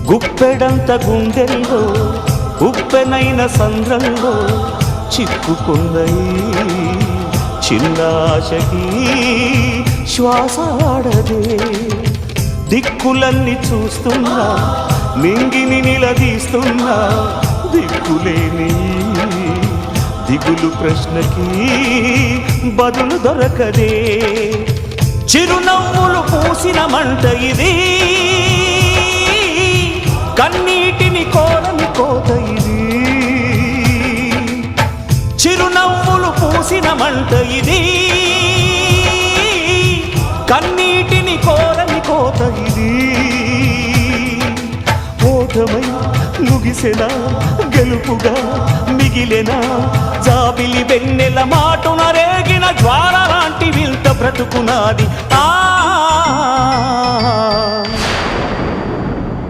గుప్పెడంత గుండెల్లో ఉప్పెనైన సంద్రంలో చిక్కుకున్నయి చిన్నాశకి శ్వాసాడదే దిక్కులన్నీ చూస్తున్నా నింగిని నిలదీస్తున్నా దిక్కులేని దిగులు ప్రశ్నకి బదులు దొరకదే చిరునవ్వులు పూసిన మంట ఇది కన్నీటిని కోరని కోత ఇది చిరునవ్వులు పూసిన మంట ఇది కన్నీటిని కోరని కోత ఇది ఓటమై ముగిసెనా గెలుపుగా మిగిలెనా జాబిలి వెన్నెల మాటున రేగిన జ్వాల లాంటి వింత బ్రతుకునాది